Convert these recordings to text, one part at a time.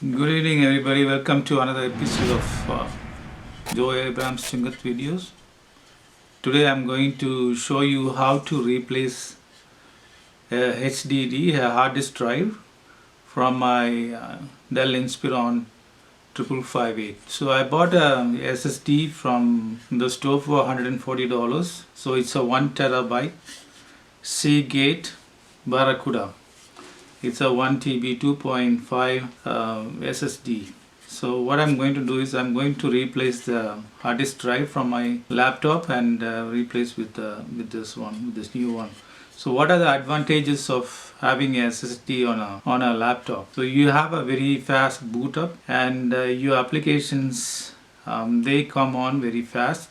Good evening, everybody. Welcome to another episode of Joe Abrams Chingat videos. Today I'm going to show you how to replace a HDD, a hard disk drive, from my Dell Inspiron 5558. So I bought a SSD from the store for $140. So it's a 1 terabyte Seagate Barracuda. It's a 1 TB 2.5 SSD. So what I'm going to do is I'm going to replace the hard disk drive from my laptop and replace with this new one. So what are the advantages of having a SSD on a laptop? So you have a very fast boot up, and your applications they come on very fast,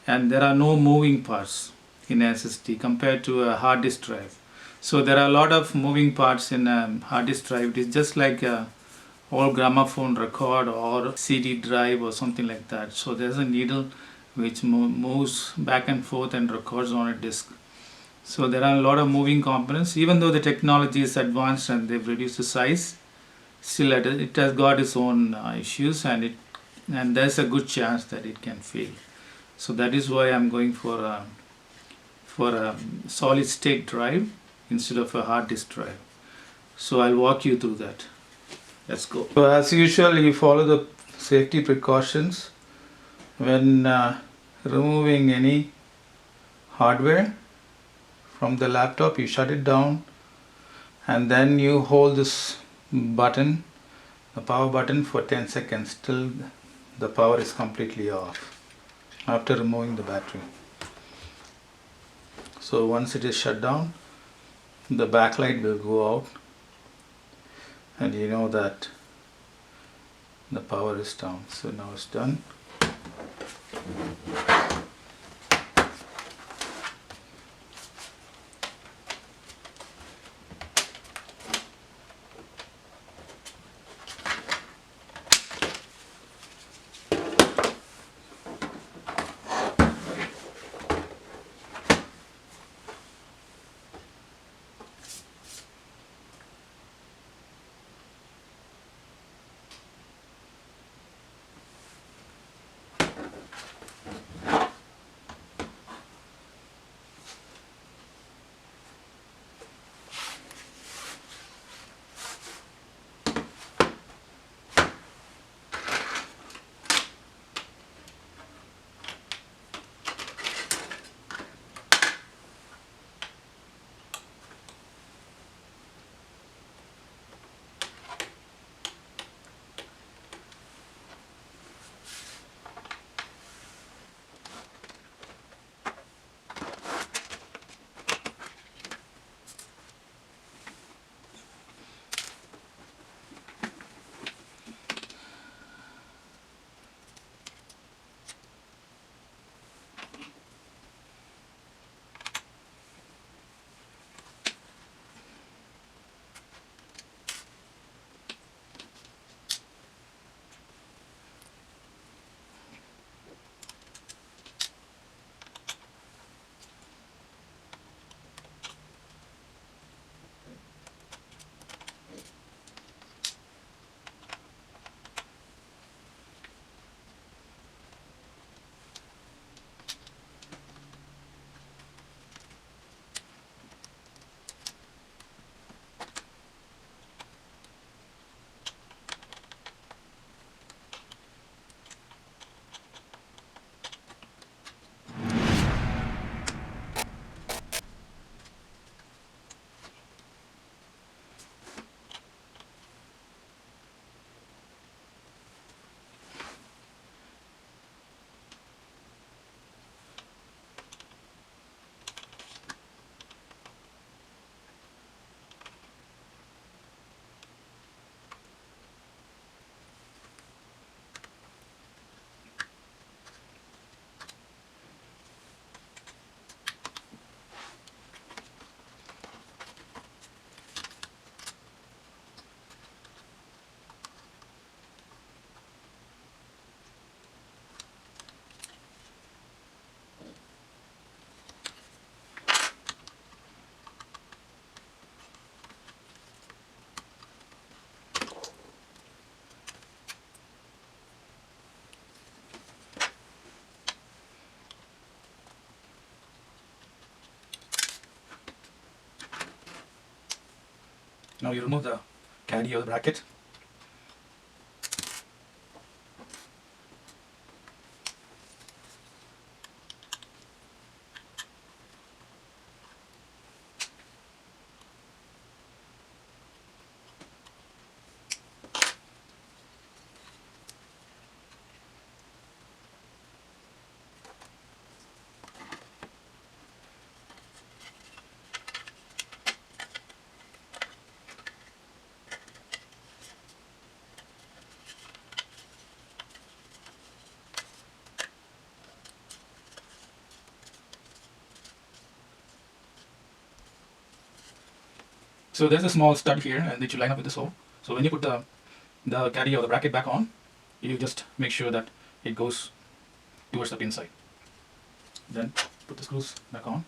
and there are no moving parts in SSD compared to a hard disk drive. So there are a lot of moving parts in a hard disk drive. It is just like a old gramophone record or CD drive or something like that. So there's a needle which moves back and forth and records on a disk. So there are a lot of moving components. Even though the technology is advanced and they've reduced the size, still it has got its own issues, and there's a good chance that it can fail. So that is why I'm going for a solid state drive instead of a hard disk drive. So I'll walk you through that. Let's go. So as usual, you follow the safety precautions when removing any hardware from the laptop. You shut it down and then you hold this button, the power button, for 10 seconds till the power is completely off after removing the battery. So once it is shut down, the backlight will go out and you know that the power is down. So now it's done. Now you remove the caddy or the bracket. So there's a small stud here and that you line up with this hole. So when you put the caddy or the bracket back on, you just make sure that it goes towards the pin side. Then put the screws back on.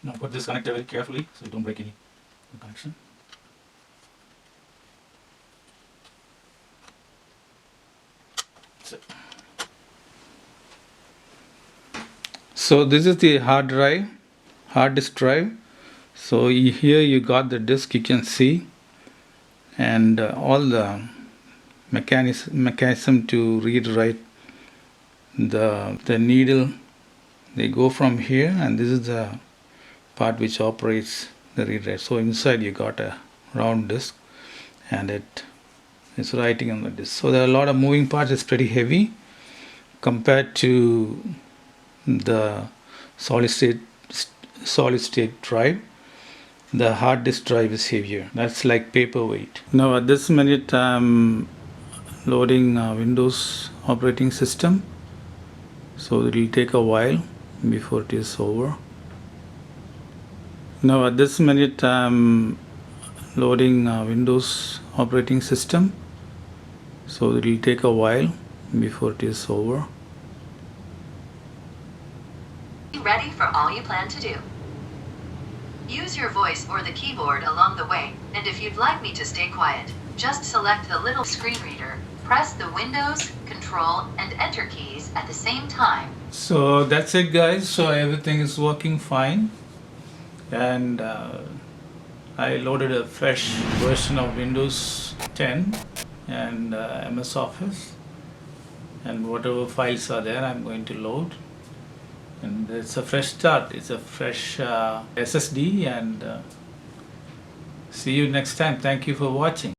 Now put this connector very carefully so you don't break any connection. So this is the hard disk drive. So here you got the disk, you can see, and all the mechanism to read write the needle. They go from here, and this is the part which operates the read write. So inside you got a round disk, and it is writing on the disk. So there are a lot of moving parts. It's pretty heavy compared to the solid state drive. The hard disk drive is heavier. That's like paperweight. Now at this minute I'm loading Windows operating system, so it will take a while before it is over. Now at this minute I'm loading Windows operating system, so it will take a while before it is over. Ready for all you plan to do. Use your voice or the keyboard along the way, and if you'd like me to stay quiet, just select the little screen reader, press the Windows, Control, and Enter keys at the same time. So that's it, guys. So everything is working fine, and I loaded a fresh version of Windows 10 and MS Office, and whatever files are there I'm going to load. And it's a fresh start. It's a fresh SSD, and see you next time. Thank you for watching.